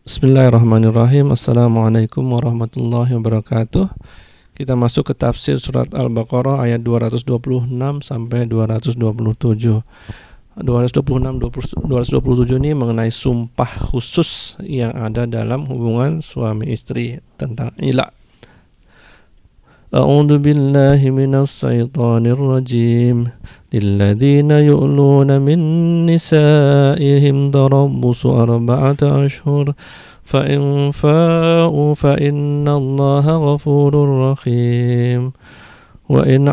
Bismillahirrahmanirrahim. Assalamualaikum warahmatullahi wabarakatuh. Kita masuk ke tafsir surat Al-Baqarah ayat 226 sampai 227. 227 ini mengenai sumpah khusus yang ada dalam hubungan suami istri tentang ila. A'udzu billahi minas syaitonir rajim. Lilladzina yu'luna min nisa'ihim tarabbusu arba'ata ashhur fa in fa'u fa innallaha ghafurur rahim wa in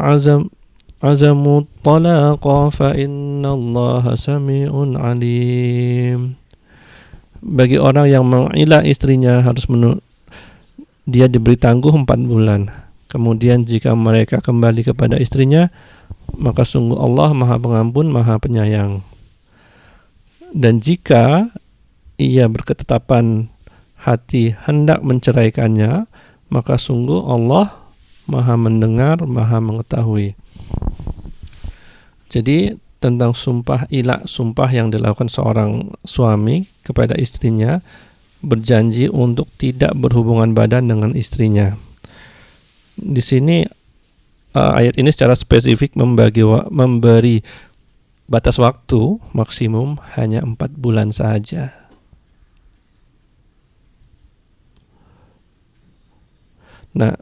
azamu talaqa fa innallaha sami'un alim. Bagi orang yang mengilah istrinya harus dia diberi tangguh 4 bulan. Kemudian jika mereka kembali kepada istrinya, maka sungguh Allah Maha Pengampun, Maha Penyayang. Dan jika ia berketetapan hati hendak menceraikannya, maka sungguh Allah Maha Mendengar, Maha Mengetahui. Jadi tentang sumpah ila, sumpah yang dilakukan seorang suami kepada istrinya, berjanji untuk tidak berhubungan badan dengan istrinya. Di sini ayat ini secara spesifik memberi batas waktu maksimum hanya 4 bulan saja. Nah,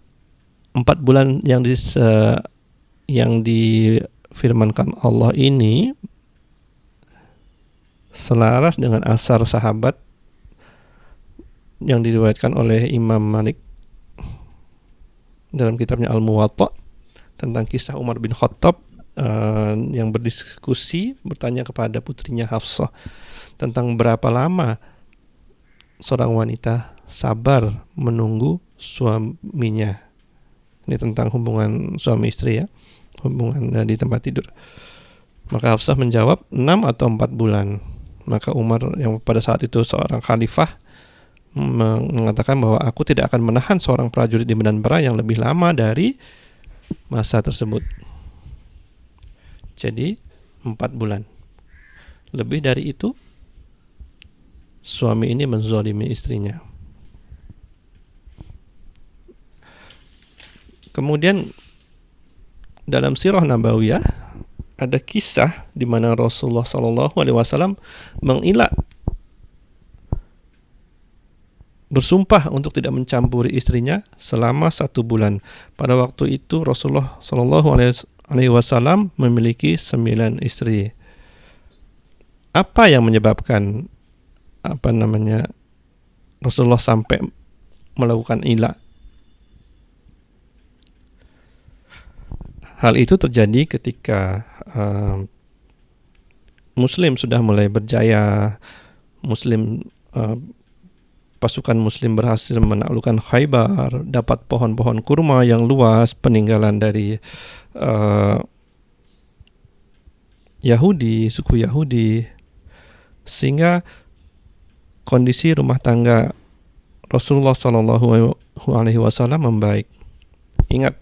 4 bulan yang difirmankan Allah ini selaras dengan asar sahabat yang diriwayatkan oleh Imam Malik dalam kitabnya Al-Muwatta tentang kisah Umar bin Khattab yang bertanya kepada putrinya Hafsah tentang berapa lama seorang wanita sabar menunggu suaminya. Ini tentang hubungan suami istri ya, hubungan di tempat tidur. Maka Hafsah menjawab 6 atau 4 bulan. Maka Umar yang pada saat itu seorang khalifah mengatakan bahwa aku tidak akan menahan seorang prajurit di medan perang yang lebih lama dari masa tersebut. Jadi 4 bulan. Lebih dari itu suami ini menzalimi istrinya. Kemudian dalam sirah nabawiyah ada kisah di mana Rasulullah SAW mengilah bersumpah untuk tidak mencampuri istrinya selama 1 bulan. Pada waktu itu Rasulullah SAW memiliki 9 istri. Apa yang menyebabkan Rasulullah sampai melakukan ila? Hal itu terjadi ketika Muslim sudah mulai berjaya. Pasukan Muslim berhasil menaklukkan Khaybar, dapat pohon-pohon kurma yang luas, peninggalan dari Yahudi, suku Yahudi, sehingga kondisi rumah tangga Rasulullah SAW membaik. Ingat,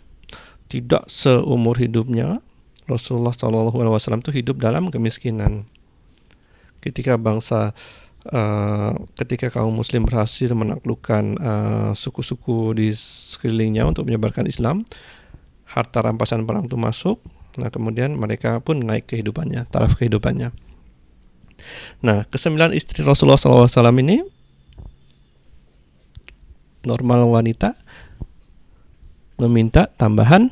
tidak seumur hidupnya Rasulullah SAW itu hidup dalam kemiskinan. Ketika kaum muslim berhasil menaklukkan suku-suku di sekelilingnya untuk menyebarkan Islam, harta rampasan perang itu masuk. Nah, kemudian mereka pun naik kehidupannya, taraf kehidupannya. Nah, ke-9 istri Rasulullah SAW ini normal wanita meminta tambahan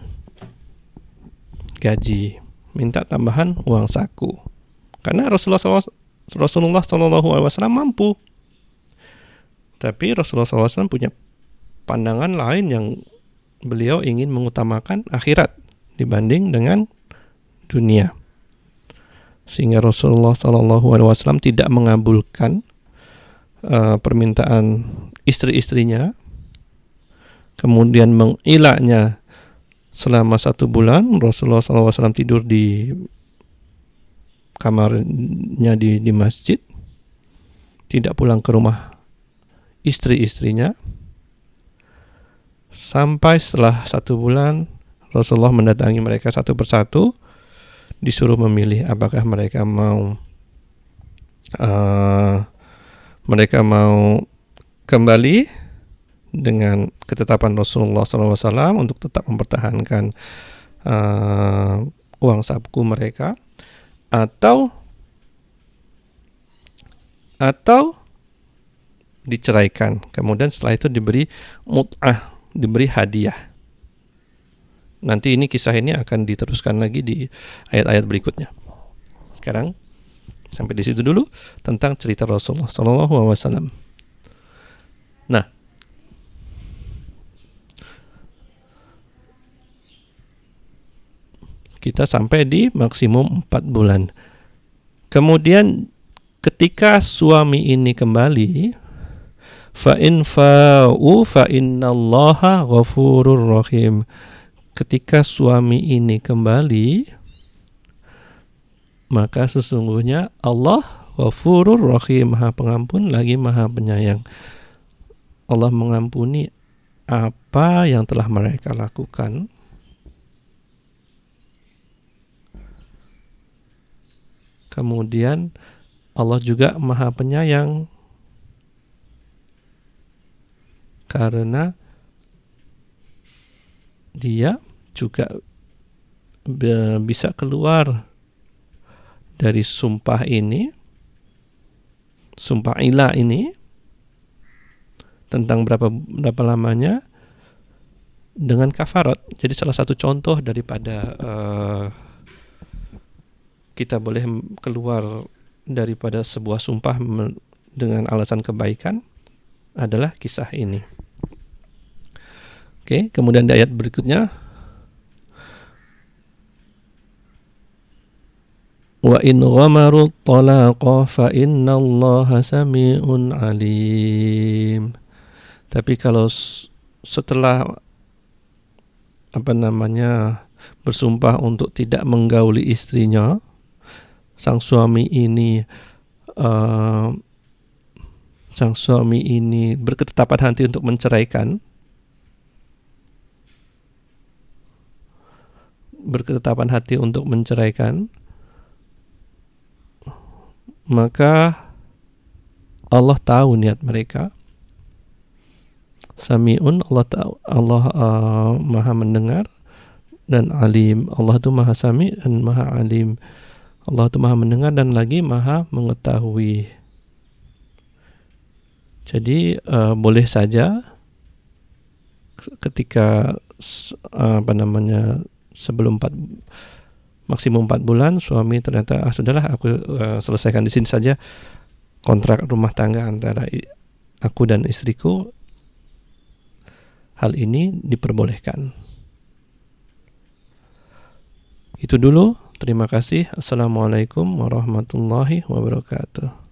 gaji, minta tambahan uang saku, karena Rasulullah SAW mampu. Tapi Rasulullah SAW punya pandangan lain, yang beliau ingin mengutamakan akhirat dibanding dengan dunia, sehingga Rasulullah SAW tidak mengabulkan permintaan istri-istrinya, kemudian mengilaknya selama 1 bulan. Rasulullah SAW tidur di kamarnya di masjid, tidak pulang ke rumah istri-istrinya, sampai setelah 1 bulan Rasulullah mendatangi mereka satu persatu, disuruh memilih apakah mereka mau kembali dengan ketetapan Rasulullah SAW untuk tetap mempertahankan uang saku mereka, atau diceraikan, kemudian setelah itu diberi mut'ah, diberi hadiah. Nanti kisah ini akan diteruskan lagi di ayat-ayat berikutnya. Sekarang sampai di situ dulu tentang cerita Rasulullah SAW. Nah, kita sampai di maksimum 4 bulan. Kemudian ketika suami ini kembali, fa in fa'u fa innallaha ghafurur rahim. Ketika suami ini kembali, maka sesungguhnya Allah Ghafurur Rahim, Maha Pengampun lagi Maha Penyayang. Allah mengampuni apa yang telah mereka lakukan. Kemudian Allah juga Maha Penyayang karena Dia juga bisa keluar dari sumpah ini, sumpah ilah ini, tentang berapa lamanya, dengan kafarat. Jadi salah satu contoh daripada kita boleh keluar daripada sebuah sumpah dengan alasan kebaikan adalah kisah ini. Oke, kemudian di ayat berikutnya, wa in ghamaru talaqa fa innallaha sami'un alim. Tapi kalau setelah bersumpah untuk tidak menggauli istrinya, sang suami ini berketetapan hati untuk menceraikan, maka Allah tahu niat mereka. Sami'un, Allah Maha mendengar, dan alim, Allah itu Maha Sami dan Maha Alim. Allah itu Maha mendengar dan lagi Maha mengetahui. Jadi boleh saja ketika sebelum maksimum 4 bulan suami ternyata sudahlah, aku selesaikan di sini saja kontrak rumah tangga antara aku dan istriku, hal ini diperbolehkan. Itu dulu. Terima kasih. Assalamualaikum warahmatullahi wabarakatuh.